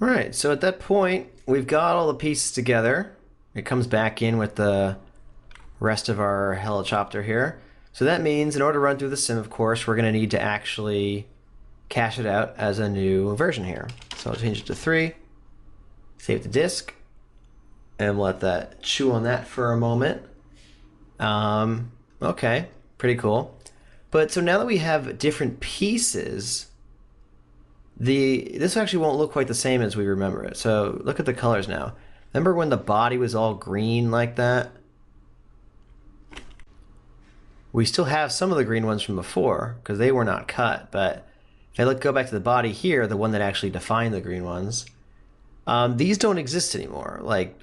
All right, so at that point, we've got all the pieces together. It comes back in with the rest of our helicopter here. So that means in order to run through the sim, of course, we're going to need to actually cache it out as a new version here. So I'll change it to 3, save the disk, and let that chew on that for a moment. Okay, pretty cool. But so now that we have different pieces, this actually won't look quite the same as we remember it. So look at the colors now. Remember when the body was all green like that? We still have some of the green ones from before because they were not cut. But if I go back to the body here, the one that actually defined the green ones, these don't exist anymore. Like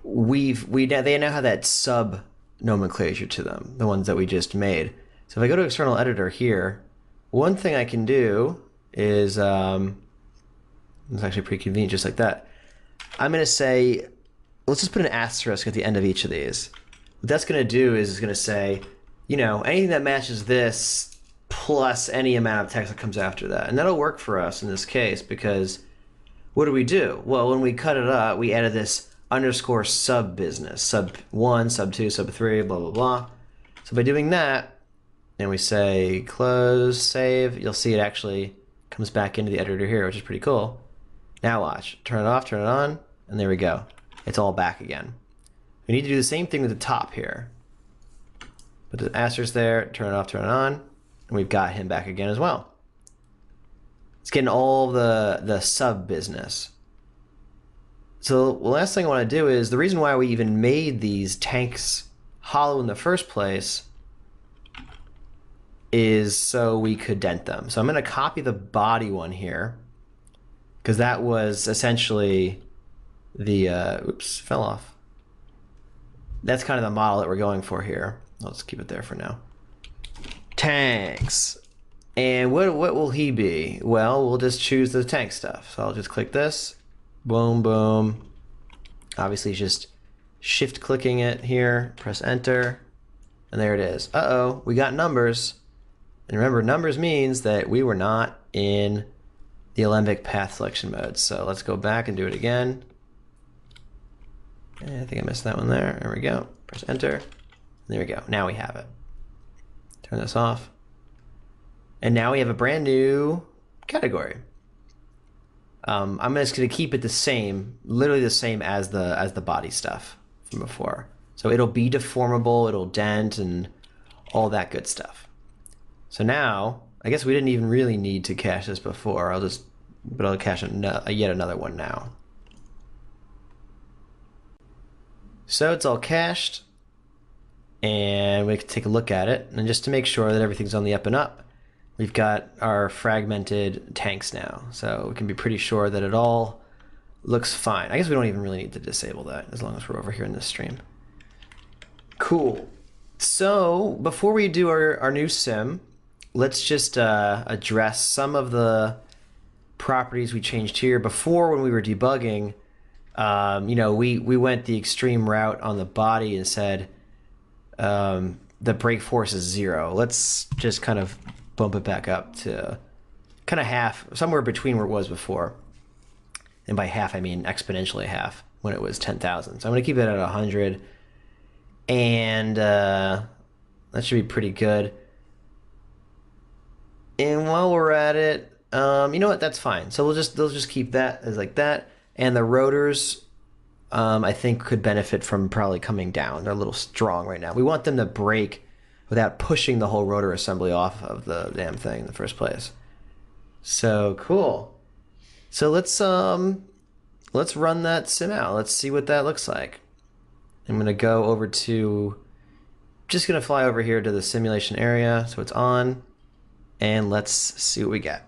they now have that sub nomenclature to them, the ones that we just made. So if I go to external editor here, one thing I can do is it's actually pretty convenient, just like that. I'm going to say, let's just put an asterisk at the end of each of these. What that's going to do is it's going to say, you know, anything that matches this plus any amount of text that comes after that. And that'll work for us in this case because what do we do? Well, when we cut it up, we added this underscore sub business, sub 1, sub 2, sub 3, blah, blah, blah. So by doing that, and we say close, save, you'll see it actually comes back into the editor here, which is pretty cool. Now watch, turn it off, turn it on, and there we go. It's all back again. We need to do the same thing with the top here. Put the asterisk there, turn it off, turn it on, and we've got him back again as well. It's getting all the sub business. So the last thing I want to do is, the reason why we even made these tanks hollow in the first place is so we could dent them. So I'm going to copy the body one here because that was essentially the, oops, fell off. That's kind of the model that we're going for here. Let's keep it there for now. Tanks. And what will he be? Well, we'll just choose the tank stuff. So I'll just click this. Boom, boom. Obviously just shift clicking it here, press enter, and there it is. Uh-oh, we got numbers. And remember, numbers means that we were not in the Alembic path selection mode. So let's go back and do it again. I think I missed that one there. There we go. Press enter. There we go. Now we have it. Turn this off. And now we have a brand new category. I'm just going to keep it the same, literally the same as the body stuff from before. So it'll be deformable, it'll dent, and all that good stuff. So now, I guess we didn't even really need to cache this before. I'll cache yet another one now. So it's all cached, and we can take a look at it. And just to make sure that everything's on the up and up, we've got our fragmented tanks now. So we can be pretty sure that it all looks fine. I guess we don't even really need to disable that as long as we're over here in this stream. Cool. So before we do our new sim, let's just address some of the properties we changed here. Before, when we were debugging, you know, we went the extreme route on the body and said the brake force is 0. Let's just kind of bump it back up to kind of half, somewhere between where it was before. And by half, I mean exponentially half when it was 10,000. So I'm going to keep it at 100. And that should be pretty good. And while we're at it, you know what? That's fine. So they'll just keep that as like that. And the rotors, I think, could benefit from probably coming down. They're a little strong right now. We want them to break without pushing the whole rotor assembly off of the damn thing in the first place. So cool. So let's run that sim out. Let's see what that looks like. I'm gonna go over to, just gonna fly over here to the simulation area so it's on, and let's see what we get.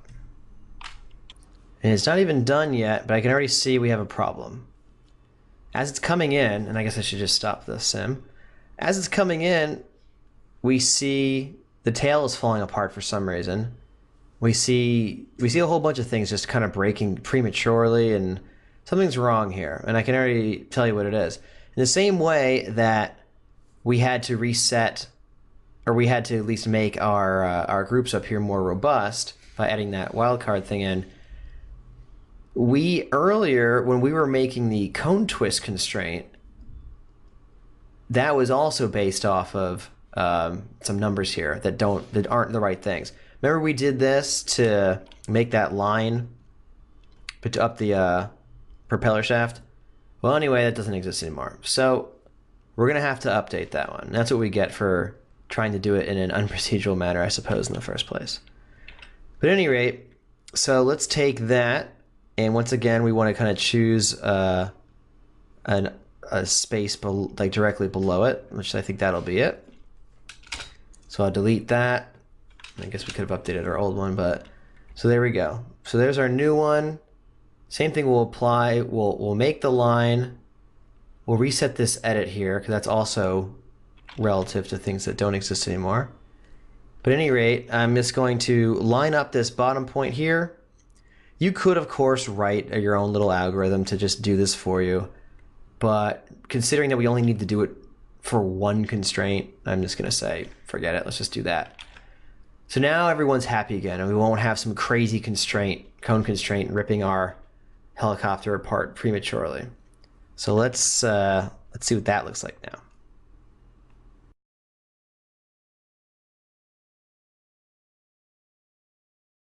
And it's not even done yet, but I can already see we have a problem. As it's coming in, and I guess I should just stop the sim. As it's coming in, we see the tail is falling apart for some reason. We see a whole bunch of things just kind of breaking prematurely, and something's wrong here. And I can already tell you what it is. In the same way that we had to reset, or we had to at least make our groups up here more robust by adding that wildcard thing in, we earlier, when we were making the cone twist constraint, that was also based off of some numbers here that aren't the right things. Remember we did this to make that line up the propeller shaft? Well, anyway, that doesn't exist anymore. So we're going to have to update that one. That's what we get for trying to do it in an unprocedural manner, I suppose, in the first place. But at any rate, so let's take that, and once again, we want to kind of choose a space like directly below it, which I think that'll be it. So I'll delete that. I guess we could have updated our old one, but so there we go. So there's our new one. Same thing will apply. We'll make the line. We'll reset this edit here because that's also relative to things that don't exist anymore. But at any rate, I'm just going to line up this bottom point here. You could, of course, write your own little algorithm to just do this for you. But considering that we only need to do it for one constraint, I'm just going to say, forget it. Let's just do that. So now everyone's happy again, and we won't have some crazy cone constraint ripping our helicopter apart prematurely. So let's see what that looks like now.